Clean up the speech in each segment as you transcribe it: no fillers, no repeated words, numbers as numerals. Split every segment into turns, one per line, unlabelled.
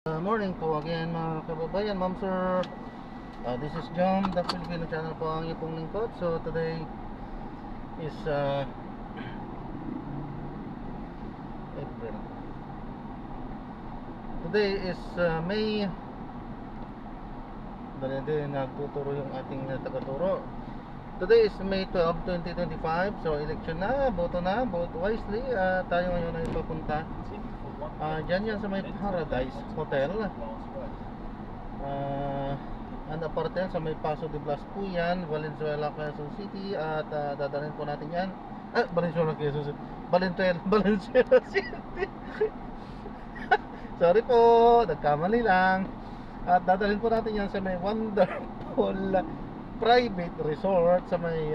Morning po again mga kababayan, ma'am sir. This is John, the Filipino channel po ang iyong lingkod. So today is April. Today is May. Dali din nagtuturo yung ating tagaturo. Today is May 12, 2025. So election na, boto na, vote wisely. Tayo ngayon ay papunta dyan yan sa may Paradise Hotel. Ang apartel sa may Paso de Blas po yan, Valenzuela, Quezon City. At dadalhin po natin yan Valenzuela, Quezon City, Valenzuela City. Sorry po, nagkamali lang. At dadalhin po natin yan sa may wonderful private resort sa may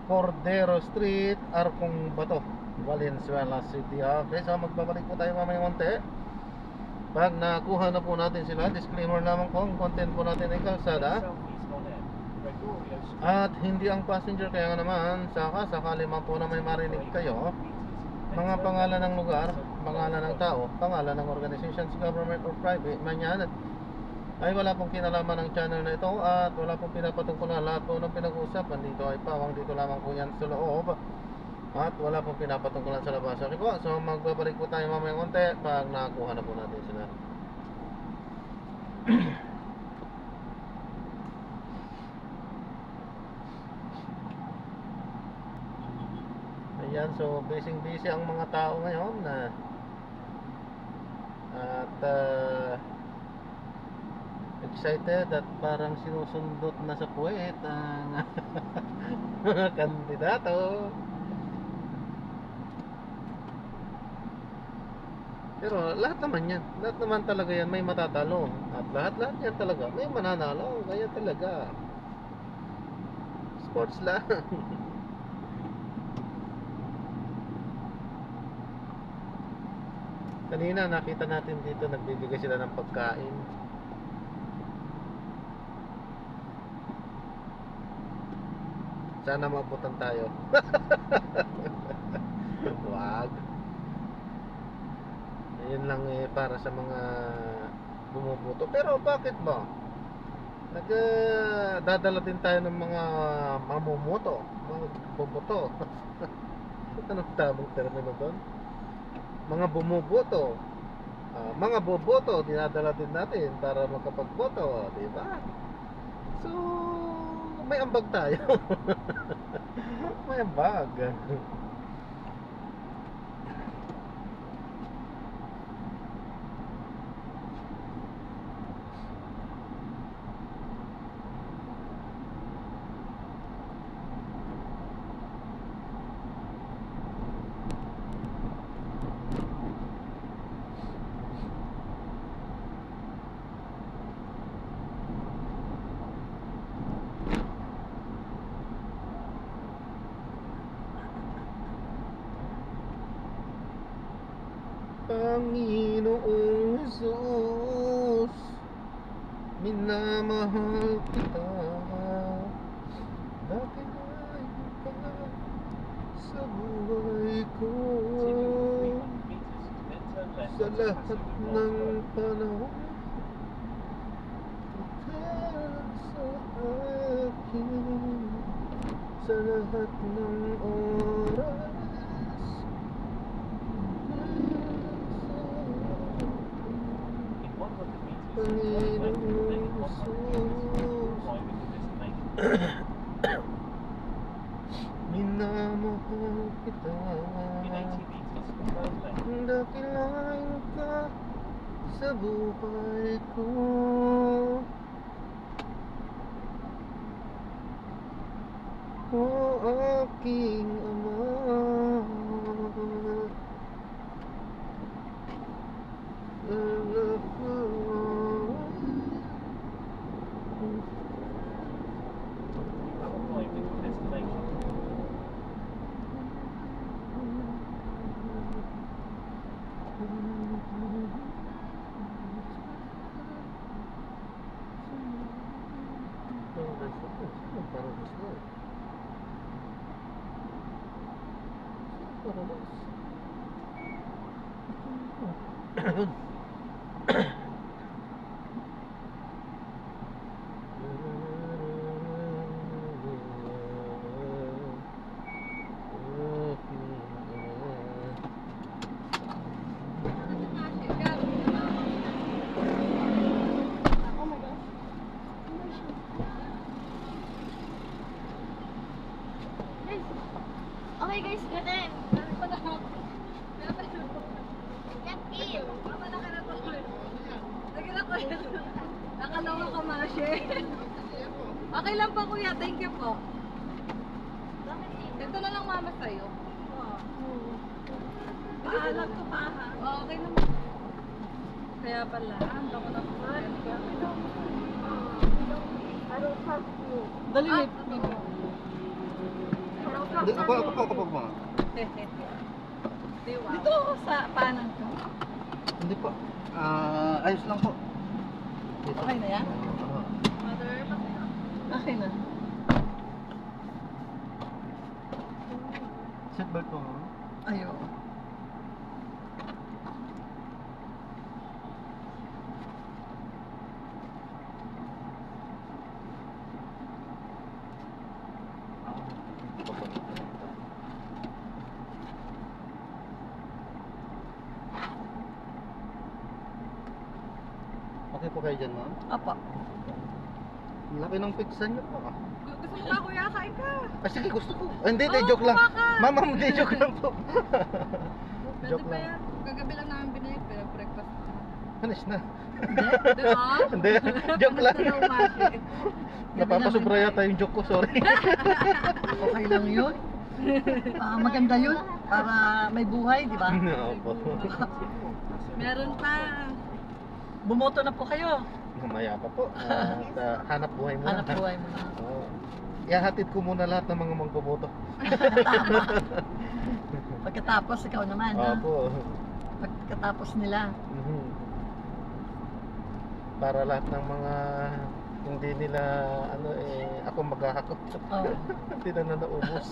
Cordero Street, Arcong Bato, Valenzuela City. Okay, so magbabalik po tayo mamaya konti. Pag nakuha na po natin sila, disclaimer naman po, ang content po natin ay kalsada at hindi ang passenger. Kaya nga naman, sakali man po na may marinig kayo, mga pangalan ng lugar, pangalan ng tao, pangalan ng organizations, government or private man yan, ay wala pong kinalaman ng channel na ito at wala pong pinapatungkulan. Lahat po ng pinag-uusapan dito ay pawang dito lamang po yan sa loob at wala pong pinapatungkulan sa labas. Okay po, so magbabalik po tayo mamaya konti pag nakakuha na po natin sila. Ayan, so busy ang mga tao ngayon na at excited at parang sinusundot na sa puwet ang mga kandidato. Pero lahat naman talaga yan may matatalo. At lahat yan talaga may mananalo. Kaya talaga sports lang. Kanina nakita natin dito nagbibigay sila ng pagkain. Sana mabutan tayo. Wag. Ayun lang para sa mga bumuboto. Pero bakit ba? Dadala din tayo ng mga mamumuto, mga boboto. Anong tamang termino doon? Mga bumuboto. Mga boboto, dinadala din natin para makapagboto, di ba? So, may ambag tayo. May ambag. Panginoong Jesus, minamahal kita. Dakilain ka sa buhay ko. Sa lahat ng panahon, sa akin, sa lahat ng oras. Panginoong Jesus, minamahal kita. Dakilain ka sa buhay ko. O aking Ama,
Oh my gosh. Guys. Okay guys, ganun. Get in.
Nakalawa ka, Mashe. Okay lang po, kuya. Thank you po. Ito na lang, mama, sa'yo. Paalam ko pa, ha? Okay naman. Kaya pala, ang lako na po. Dali, baby.
Ako po.
Dito sa panan ko.
Hindi po. Ayos lang po.
Okay na yan?
Mother,
Okay na.
Seatbelt po.
Ayo.
Okay po kayo dyan, ma'am?
Apa.
Laki ng pizza niyo po.
Gusto mo ba, kuya? Kain ka.
Sige, gusto ko. Hindi,
Oo,
joke lang.
kumakan.
Ma'am, hindi, joke lang po.
Pwede
Joke
pa
lang.
yan. Kagabi lang namin binayad, pero breakfast.
Anis na.
Hindi, ha?
Hindi, joke lang.
Gusto daw, Mashe.
Napapasobra yata yung joke ko, sorry.
Okay lang yun. Maganda yun. Para may buhay, di ba?
Opo.
Meron pa. Bumoto na po kayo.
Mamaya pa po. At, hanap buhay muna.
Hanap buhay mo na.
Oo. Ihahatid ko muna lahat ng mga magboboto.
Tama. Pagkatapos, ikaw naman, ha?
Opo.
Pagkatapos nila.
Mhm. Para lahat ng mga hindi nila ako maghahakot.
Oo.
Hindi na naubos.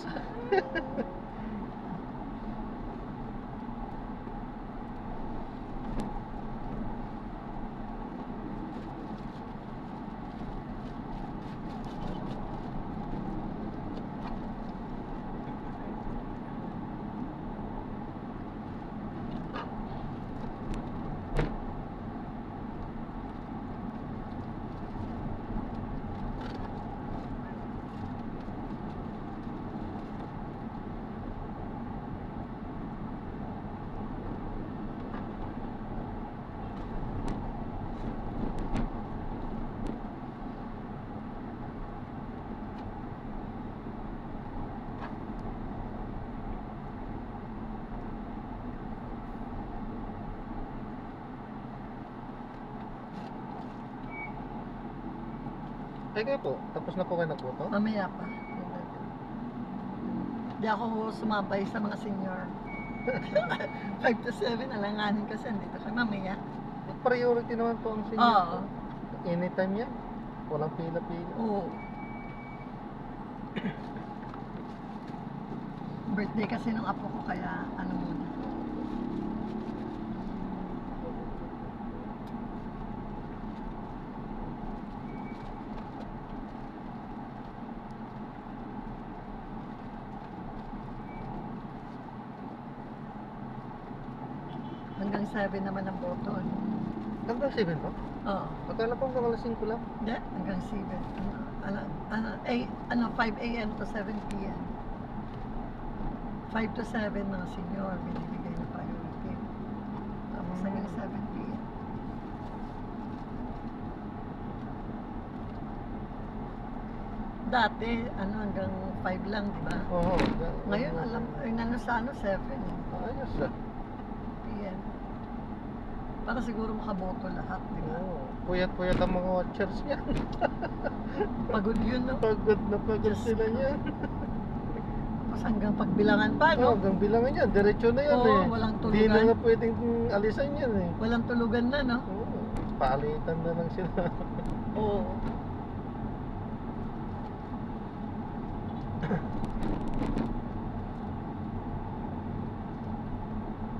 Kaya po, tapos na po kayo nagboto?
Mamaya pa. Di ako sumabay sa mga senior. 5 to 7, alanganin kasi andito kay mamaya.
Priority naman po ang senior.
Oo.
Anytime yan. Walang pila-pila.
Oo. Birthday kasi nung apo ko, kaya ano muna. Hanggang 7 naman ang boto.
Hanggang 7 po?
Oo.
Akala ko hanggang alas 5 lang.
Hindi, hanggang 7. 5 a.m. to 7 p.m. 5 to 7 mga senior, binibigay na priority. Tapos hanggang 7 p.m. Dati, hanggang 5 lang, di ba?
Oo.
Ngayon, sa 7
Ayos ah.
p.m. Para siguro makaboto lahat, di ba?
Oo. Puyat-puyat ang mga watchers niya.
Pagod yun, no?
Pagod na pagod sila niya.
Tapos hanggang pagbilangan pa,
Oo,
no?
hanggang bilangan yan. Diretso na yan
Oo,
eh.
walang
Di
tulugan.
na nga pwedeng alisan yan eh.
Walang tulugan na, no?
Oo. Palitan na lang sila.
Oo.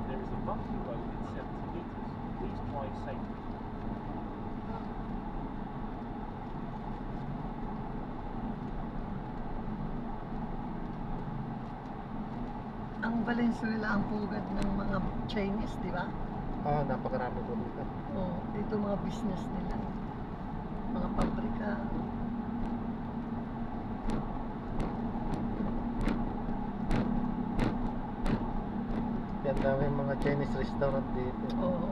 There is a bumpy road in 70 meters. Please drive safely.
Valenzuela ang pugad ng mga Chinese, di ba?
Napakarami po dito.
Oo, dito mga business nila. Mga pabrika.
Yan dami mga Chinese restaurant dito.
Oo.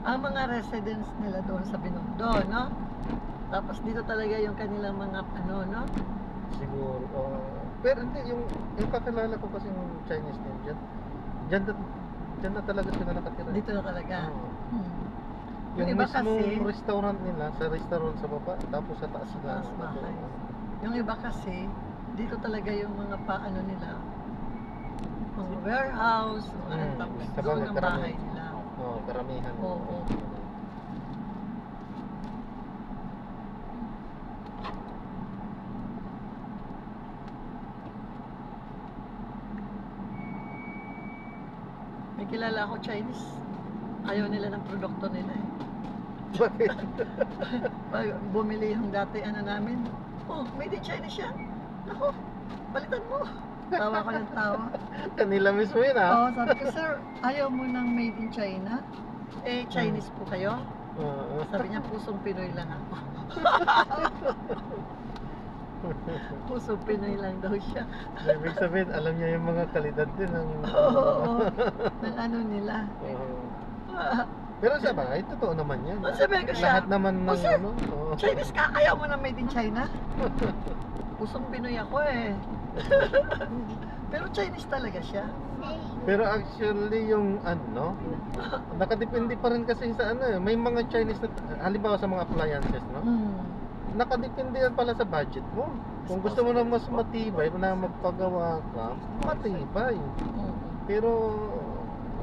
Ang mga residents nila doon sa Binondo, no? Tapos dito talaga yung kanilang mga ano, no?
Siguro. Pero hindi, yung kakilala ko kasi yung Chinese name dyan. Dyan na talaga sila nakatira.
Dito na talaga.
Oo.
Hmm.
Yung
iba
mismong
kasi-
restaurant nila, sa restaurant sa baba, tapos sa taas sila.
Taas bahay. Yung iba kasi, dito talaga yung mga paano nila, mga warehouse, tapos
Sabagay,
doon ang
karami.
bahay nila.
Oo, karamihan.
Oo. May kilala ako Chinese. Ayaw nila ng produkto nila eh.
Bakit?
Pag bumili yung dati ano namin, oh, made in China siya. Ako, palitan mo. Tawa ko ng tawa.
Kanila mismo yun ah.
Oo, sabi ko, sir, ayaw mo ng made in China? Eh, Chinese po kayo?
Oo.
Sabi niya, pusong Pinoy lang ako. Pusong Pinoy lang daw siya.
Ibig sabihin, alam niya yung mga kalidad din ng...
Oo, ng ano nila.
Oo. Pero sa bagay, totoo naman yan.
Sabi ko siya,
Lahat naman ng
"Oh, sir,
ano. Oo.
Chinese ka, ayaw mo ng made in China? Pusong Pinoy ako eh. Pero Chinese talaga siya.
Pero actually yung ano, nakadepende pa rin kasi sa ano eh. May mga Chinese na, halimbawa sa mga appliances, no?
Hmm.
Nakadepende yan pala sa budget mo. Kung gusto mo na mas matibay, na magpagawa ka, matibay.
Oo.
Pero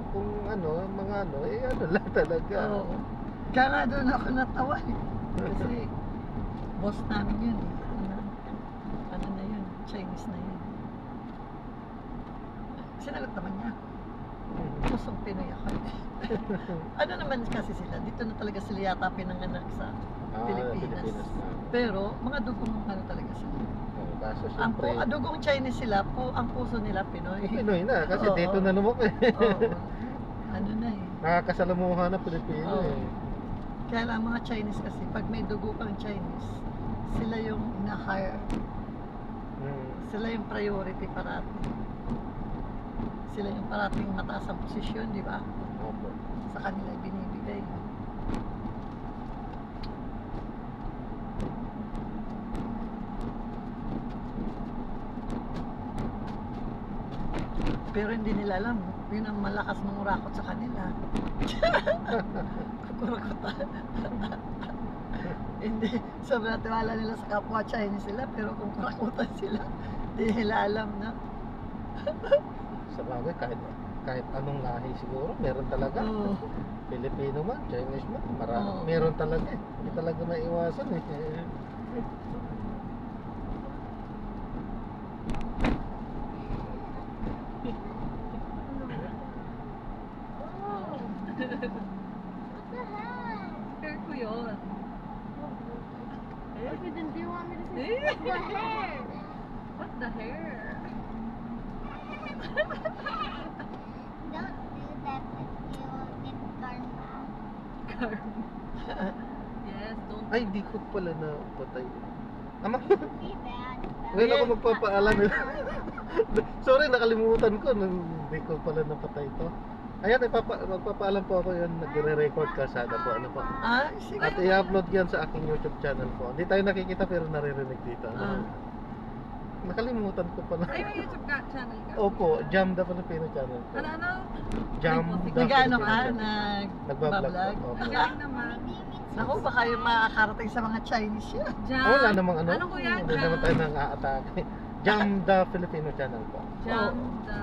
kung ano, mga ano, eh ano lang talaga.
Oo. Kaya nga doon ako natawa eh. Kasi boss namin yun eh. Ano na yun, Chinese na yun. Sinagot naman niya ako. Pusong Pinoy ako. Ano naman kasi sila, dito na talaga sila yata pinanganak sa Pilipinas.
na.
Pero mga dugong ano talaga sila.
Kaso
Ang
syempre,
dugong Chinese sila, ang puso nila Pinoy.
Pinoy na kasi
Oo.
dito na lumaki.
Oo. Ano na eh.
Nakakasalamuha na Pilipino
Oo.
eh.
Kaya lang mga Chinese kasi, pag may dugo kang Chinese, sila yung ina-hire.
Mm.
Sila yung priority parati. Sila yung parating mataas ang posisyon, di ba?
Opo.
Sa kanila binibigay. Pero hindi nila alam, yun ang malakas mangurakot sa kanila. Kukurakotan. Hindi, sobrang tiwala nila sa kapwa Chinese sila, pero kung kurakutan sila, hindi nila alam na.
Sa bagay, kahit anong lahi siguro, meron talaga.
Oo.
Filipino man, Chinese man,
Oo.
meron talaga eh. Hindi talaga maiwasan eh.
What the heck?
Hair ko yun.
Okay, then do you want me to say
Eh?
the hair?
What the hair?
Don't do that if you will get karma.
Yes, don't.
Ay, di ko pala na patay. Ama,
Be bad.
ngayon ako magpapaalam eh. Sorry, nakalimutan ko. Hindi ko pala napatay ito. Ayan, magpapaalam po ako yan. Nagre-record ka sana po. Ano po?
Ah, sige.
At i-upload yan sa aking YouTube channel po. Hindi tayo nakikita pero naririnig dito.
Ah.
Nakalimutan ko pala.
Ay, may YouTube channel ka?
Opo, Jam the Filipino channel po.
Ano?
Jam the
Nag-ano
Filipino
ka?
channel. Nagbablog
Nag-bablog?
po. Opo.
Ang galing naman.
Naku, baka yung makakarating sa mga Chinese yan.
Jam.
Wala namang ano.
Ano ko yan?
Hindi naman tayo nang aatake. Jam the Filipino channel po.
Jam the...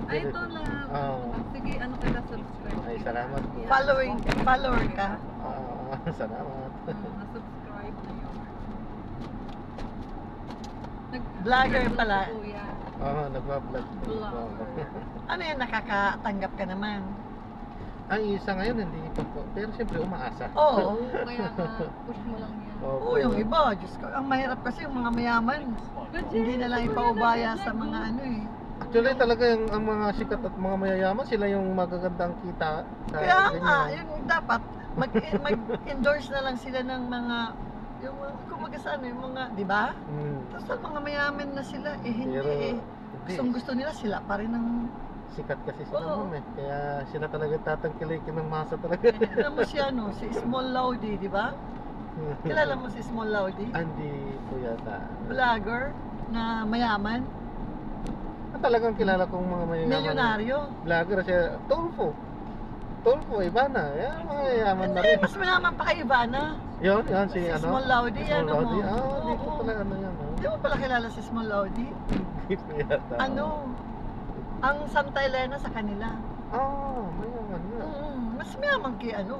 Ay, ito lang.
Oo.
Sige, ano kita subscribe?
Ay, salamat po.
Follower ka.
Salamat.
Na-subscribe na yun.
Vlogger pala.
Kuya.
Oo, nagbablog.
Vlogger.
Ano yan, nakakatanggap ka naman?
Ay, isa ngayon hindi pa po. Pero siyempre umaasa.
Oo.
Kaya nga, push mo lang yan.
Oo, yung iba, Diyos ko. Ang mahirap kasi yung mga mayaman. Hindi na lang ipaubaya sa mga ano eh.
Actually talaga yung ang mga sikat at mga mayayaman, sila yung magagandang kita sa
Kaya nga,
ganyan.
yun dapat, mag-endorse na lang sila ng mga, yung kumbaga sa ano, yung mga, di ba?
Mm.
Tapos ang mga mayaman na sila, eh hindi
Pero,
eh.
hindi.
Gustong gusto nila sila pa rin ang,
Sikat kasi sila
Oo.
ma'am eh. Kaya sila talaga tatangkilikin ng masa talaga.
alam mo si ano, si Small Laudi, di ba? Kilala mo si Small Laudi?
Hindi po yata.
Vlogger na mayaman,
Talagang kilala kong mga mayayaman.
milyonaryo.
Vlogger siya. Tulfo, Ivana. Yan, mga yayaman na
Hindi,
rin.
mas mayaman pa kay Ivana.
Yun, si
Si
ano?
Small Laudi,
Small
ano mo?
Laudi. Ah, di ko
Oo.
pala ano yan.
Di mo pala kilala si Small Laudi?
Hindi po yata.
Ano? Ang Santa Elena sa kanila.
Ah, mayaman nga.
Mas mayaman kay ano,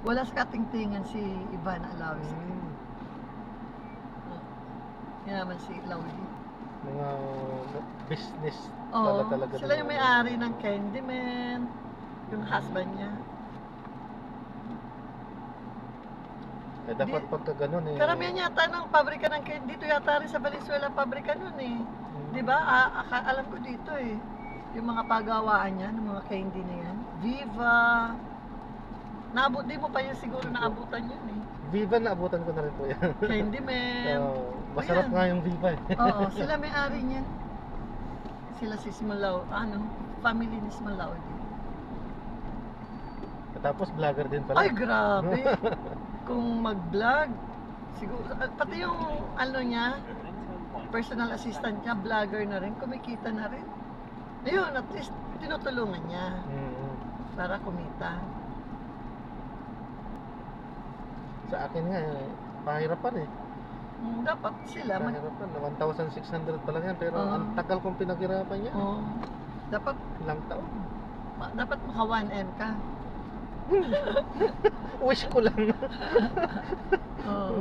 wala sa katingtingan si Ivana Alavis.
Mm.
Mayaman si Laudi.
Mga business
Oo,
talaga.
sila yung may-ari ng Candyman, yung husband niya.
Eh, dapat pagka ganun eh.
Karamihan yata ng pabrika ng candy, dito yata rin sa Valenzuela pabrika nun eh.
Mm.
Di ba? Alam ko dito eh. Yung mga pagawaan niya, ng mga candy na yan. Viva. Naabot, di mo pa yun siguro naabutan yun eh.
Viva, naabutan ko na rin po yan.
Candyman.
Masarap
Ayan.
nga yung Viva eh.
Oo, sila may-ari niya. Sila si Smalaw, family ni Smalaw din.
Tapos vlogger din pala.
Ay, grabe. Kung mag-vlog, siguro, pati yung ano niya, personal assistant niya, vlogger na rin, kumikita na rin. Ayun, at least tinutulungan niya
Mm.
para kumita.
Sa akin nga, pahirapan eh.
Dapat sila,
Pahirapan. 1,600 pa lang yan. Pero
Oo.
ang tagal kong pinaghirapan niya.
oh, dapat,
Ilang taon.
dapat maka 1M ka.
Wish ko lang.
Oo.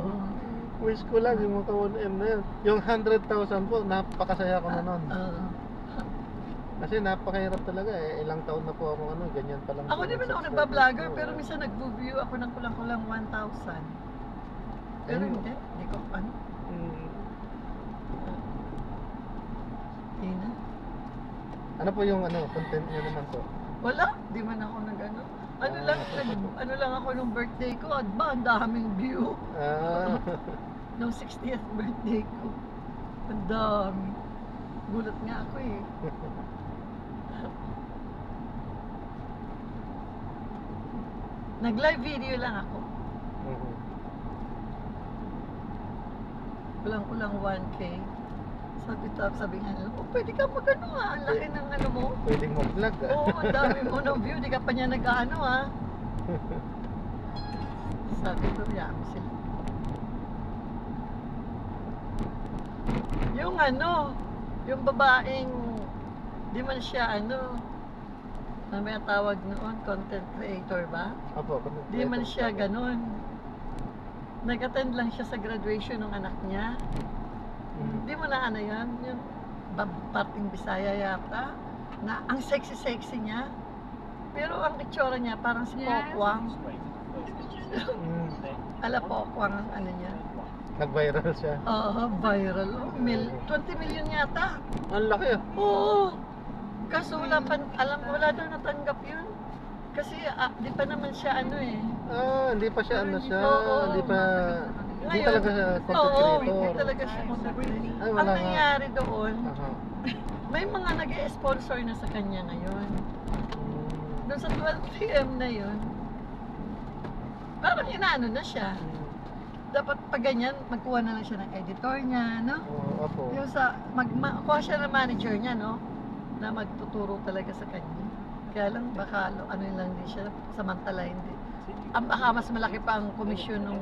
Wish ko lang yung mga 1M na yan. Yung 100,000 po, napakasaya ko na nun.
Oo.
Kasi napakahirap talaga eh. Ilang taon na po ako ganyan pa lang.
Ako
po
di ba ako
subscribers
nagba-vlogger,
ko,
pero
eh.
minsan nag-view ako ng kulang-kulang 1,000. Pero
Ayun.
hindi ko,
Mm.
hindi na.
Ano po yung content niyo naman po?
Wala, di man ako nag-ano. Ano lang ako nung birthday ko, at ba, ang daming view.
Ah,
Nung 60th birthday ko. Ang dami. Gulat nga ako eh. Nag-live video lang ako.
mhm.
Kulang-kulang 1K. Sabi nga nila, pwede ka mag-ano ha, ang laki ng ano mo.
Pwedeng mag-vlog ah.
Oo, ang dami mo ng view, di ka pa niya nag-ano ha. Sabi ko, yami sila. Yung ano, yung babaeng, di man siya ano, may tawag noon, content creator ba?
Opo,
Di man siya ganun. Nag-attend lang siya sa graduation ng anak niya.
Mhm.
Di mo na ano yan, yung parting Bisaya yata, na ang sexy-sexy niya. Pero ang itsura niya parang si
Yes.
Pokwang.
Mm.
Ala Pokwang ang ano niya.
Nag-viral siya.
Oo, viral. Oh, 20 million yata.
Ang laki ah.
Oo. Kaso wala daw natanggap yun. Kasi di pa naman siya ano eh.
Ah, hindi pa siya ano siya.
Oo.
Hindi pa... Hindi
Ngayon,
talaga siya content
Oo,
creator.
hindi talaga siya content creator.
Ay,
Ang
wala nga.
nangyari doon,
Aha.
may mga nag-sponsor na sa kanya ngayon.
Mm.
Doon sa 12 p.m. na yun, parang inaano na siya. Dapat pag ganyan, magkuha na lang siya ng editor niya, no?
Oo, opo.
Yung sa, kuha siya ng manager niya, no? Na magtuturo talaga sa kanya. Kaya lang, baka ano lang din siya, samantala hindi. Baka mas malaki pa ang komisyon ng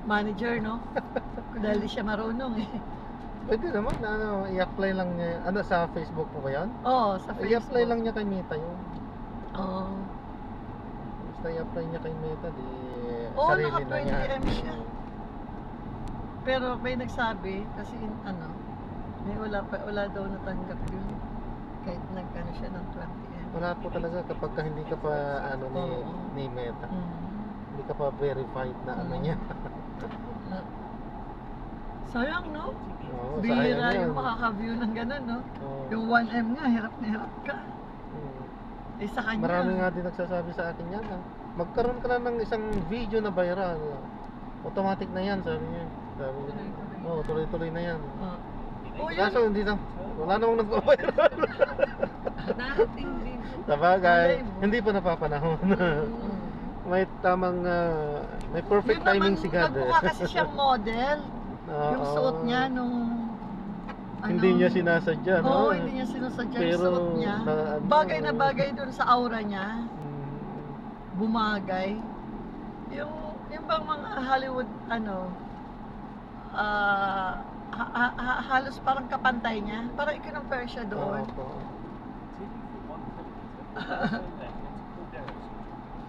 manager, no? Dahil di siya marunong eh.
Pwede naman, i-apply lang niya. Ano, sa Facebook po ba yan?
Oo, sa Facebook.
I-apply lang niya kay Meta yun.
Oo.
Basta i-apply niya kay Meta, di
Oo,
sarili
naka
na niya.
20M siya. Pero may nagsabi, kasi ano, Wala daw natanggap yun. Kahit nagkano siya ng 20M.
Wala po talaga kapag ka hindi ka pa ano
Oo.
ni Meta.
Mm.
Hindi ka pa verified na ano niya.
Sayang, no?
Oo,
Bihira
sayang
yung
yan.
makaka-view ng ganun, no?
Oo.
Yung 1M nga, hirap na hirap ka.
Mm.
Eh, sa kanya.
Marami nga din nagsasabi sa akin yan. Magkaroon ka na ng isang video na viral. Automatic na yan, sabi niya. Sabi niya.
Tuloy-tuloy.
Oo, tuloy-tuloy na yan.
Oh, yun.
Kaso hindi na. Wala namang nagpa-viral.
Darating din.
Sabagay,
Malay mo.
hindi pa napapanahon.
Mm.
May tamang, may perfect
Yun
timing
naman,
si God.
nagmukha kasi siyang model. Yung
Oo.
suot niya nung...
Hindi niya sinasadya, no?
Oo, hindi niya sinasadya yung
Pero,
suot niya.
ano,
Bagay na bagay dun sa aura niya.
Mm,
Bumagay. Yung bang mga Hollywood, halos parang kapantay niya. Parang i-compare siya doon.
oo.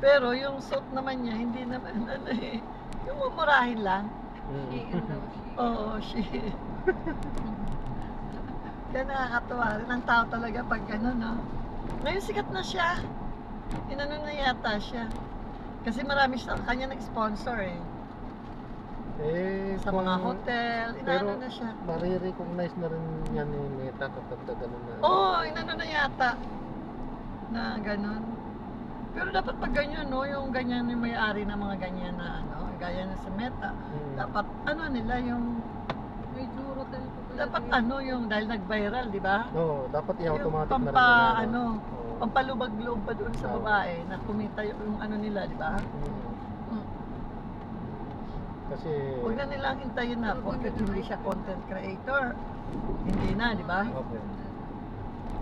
Pero yung suot naman niya, hindi naman, yung mumurahin lang.
She
Mm.
and daw she.
Oo, she. Kaya nakakatuwa rin ang tao talaga pag gano'n, no? Ngayon sikat na siya. Inano na yata siya. Kasi marami siya kanya nag-sponsor eh. Sa mga hotel, inano na siya.
Marirecognize na rin yan ni Meta kapag ka ganun na.
Oo, inano na yata. Na gano'n. Pero dapat pag ganyan, no? Yung ganyan yung may-ari ng mga ganyan na gaya na sa Meta.
Mm.
Dapat nila yung
May juro tayo po talaga.
dapat yung dahil nag-viral, di ba?
Oo, dapat
Yung
i-automatic na rin nila, no? Oo.
pampalubag-loob pa doon sa
Oo.
babae na kumita yung ano nila, di ba?
Mm. Kasi,
Huwag na nilang hintayin na porket hindi siya content creator. Hindi na, di ba?
okay.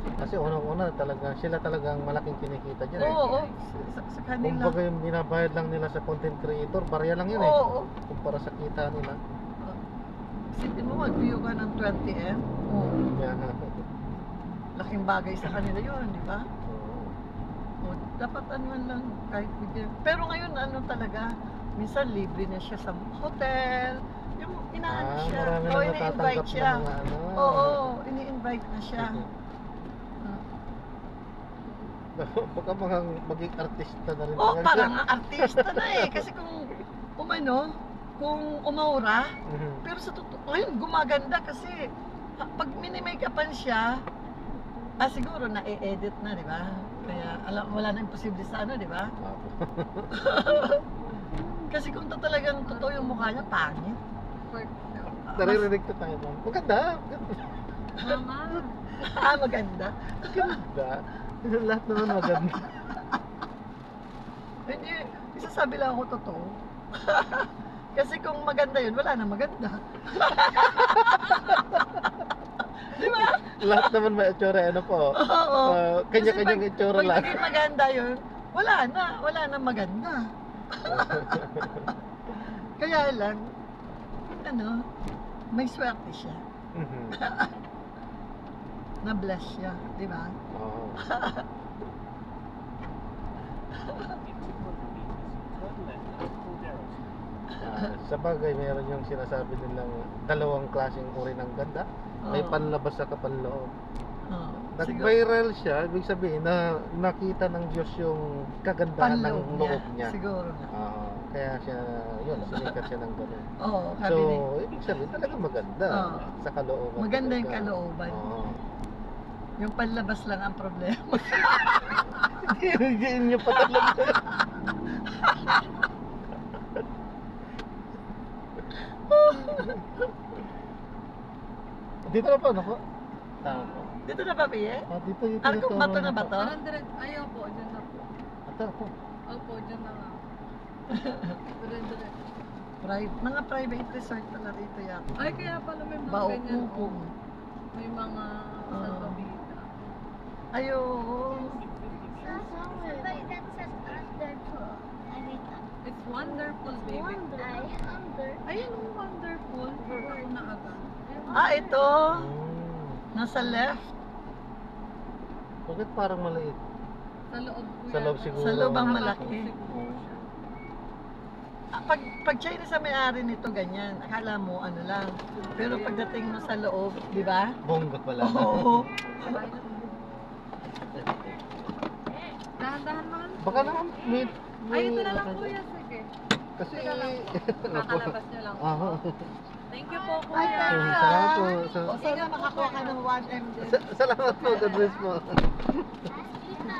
Kasi unang-una talaga, sila talagang malaking kinikita dyan.
Oo, sa kanila.
Kumbaga yung binabayad lang nila sa content creator, barya lang yun
Oo.
kumpara sa kita nila.
Isipin mo, mag-view ka ng 20M. Oo.
Kaya nga.
Laking bagay sa kanila yun, di ba?
Oo.
O, dapat lang, kahit bigyan. Pero ngayon, talaga, minsan libre na siya sa hotel. Yung inaano siya.
Marami
O,
nang
ini-invite
natatanggap
siya.
ng mga ano.
Oo, ini-invite na siya.
Baka mga maging artista na rin.
Oh,
talaga.
parang artista na eh. Kasi kung kung umaura,
Mhm.
pero sa totoo, ngayon gumaganda kasi pag mini-make-upan siya, siguro na-edit na, di ba? Kaya wala na imposible sa di ba? Kasi kung talagang totoo yung mukha niya, pangit.
Naririnig to tayo, ma'am. Maganda.
Mama.
Maganda.
Maganda. Lahat naman maganda.
Hindi, isasabi lang ako totoo. Kasi kung maganda yun, wala na maganda. Di ba?
Lahat naman may itsura, ano po.
Oo.
Kanya-kanyang
Kasi
itsura
pag
lang.
naging maganda yun, wala na maganda. Kaya lang, may swerte siya.
Mhm.
Na-bless siya, di ba?
Oo. Sa bagay, meron yung sinasabi nilang dalawang klaseng uri ng ganda. May
Oo.
panlabas sa kapanloob.
Oo.
Nag-viral siya, ibig sabihin na nakita ng Diyos yung kagandahan ng
Panloob
loob niya.
Siguro nga.
Oo, kaya siya, yun, sinikat siya ng gano'n.
Oo,
So,
sabi ni.
ibig sabihin talaga maganda
Oo.
sa kalooban.
Maganda yung
talaga.
kalooban.
Oo.
Yung panlabas lang ang problema.
Hindi niyo pa talaga. Dito na po, nako. Tama po.
Dito na ba, Pie?
Dito yung
Ano kung bato na ba to?
Parang direct. Ayaw po, dyan na po.
Ito po.
Opo, dyan na nga. Direct.
Mga private resort pala rito yata.
Ay, kaya pala may mga ganyan.
Baukupo.
oh. May mga salpabita.
Ayo.
Somebody that says wonderful. Anita.
It's wonderful, baby.
Under.
Ayun, wonderful. Or na agad.
Ito.
Hmm.
Nasa left.
Bakit parang maliit?
Sa loob po
Sa loob siguro.
Sa loob ang
Nakapo
malaki.
siguro siya.
pag Chinese sa may-ari nito, ganyan. Akala mo, ano lang. Pero pagdating mo sa loob, di ba?
Bongga pala.
Oo.
Dahan-dahan naman.
Baka naman may...
Ay, ito na lang kuya. Sige.
Kasi...
Ito na lang po. Kakalabas nyo lang.
Aha.
Thank you po
Ay,
kuya.
thank you.
Salamat po.
O, sana makakuha ka ng 1M din.
Salamat po. God bless po.
Tita.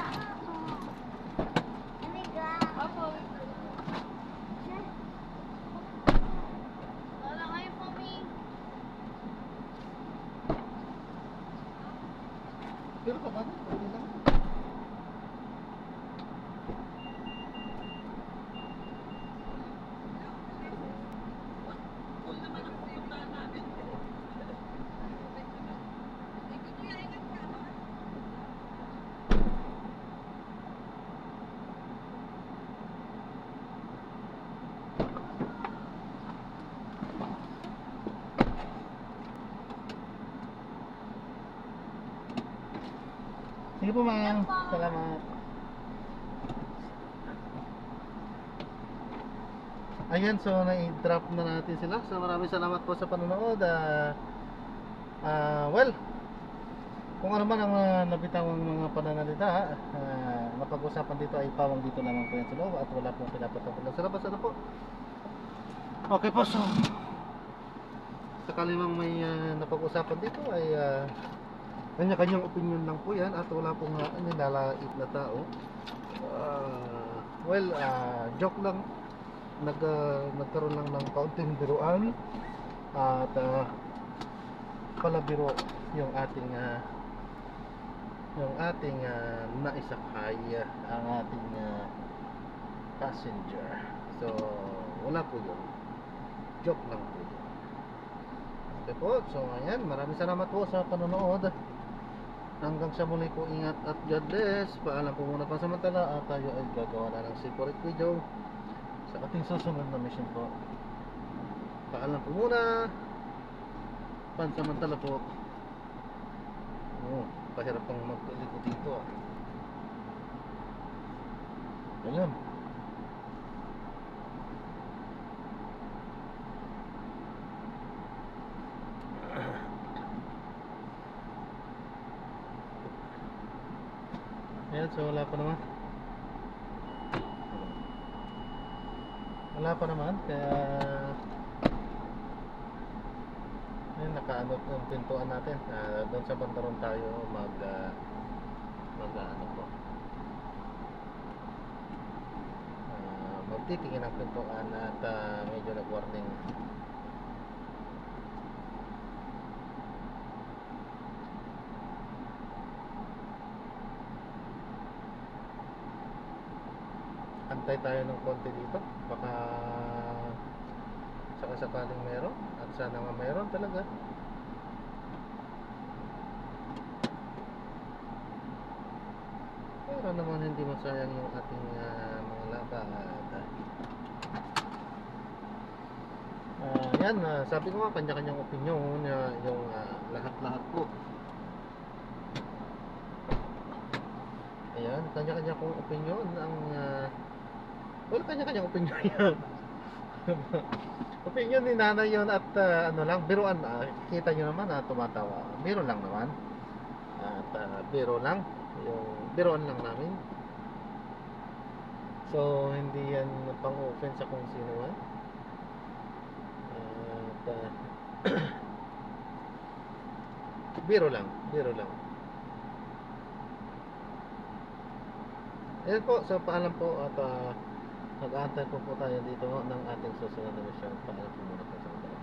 Amiga.
Opo.
Wala kayo for me.
Pero ka ba? Okay lang. Sige po ma'am. Salamat. Ayan, so na-drop na natin sila. So maraming salamat po sa panonood. Well, kung ano man ang nabitawang mga pananalita, napag-usapan dito ay pawang dito lamang po yan sa loob at wala pong pinapatapos sa labas. Ano po? Okay po, so sakali mang may napag-usapan dito ay kanya-kanyang opinion lang po yan at wala pong nilalait na tao. Well, joke lang. Nagkaroon lang ng kaunting biruan at palabiro yung ating naisakay ang ating passenger. So wala po yun, joke lang po yun. Okay po, so ayan, maraming salamat po sa panonood. Hanggang sa muli po, ingat at God bless. Paalam po muna pansamantala at tayo ay gagawa na ng separate video sa ating susunod na mission po. Paalam po muna pansamantala po. Pahirap pang magliko dito Ayan. Ayan, so wala pa naman. Wala pa naman, kaya ayun, nakaano yung pintuan natin. Doon sa bandaron tayo ano po. Magtitingin ang pintuan at medyo nag-warning. Antay tayo ng konti dito, baka sakaling meron at sana nga meron talaga. Pero naman hindi masayang yung ating mga lakad. Yan, sabi ko nga kanya-kanyang opinion yung lahat-lahat po. Ayan, kanya-kanya kong opinion ang wala kanya-kanyang opinion yan. Opinion ni nanay yun at ano lang, biruan. Kita nyo naman tumatawa. Biro lang naman. At biro lang. Yung biruan lang namin. So, hindi yan pang-offense sa kung sino man. At biro lang. Biro lang. Ayan po, so paalam po at mag-aantay po tayo dito ng ating susunod na mission. Paalam po muna po sa mga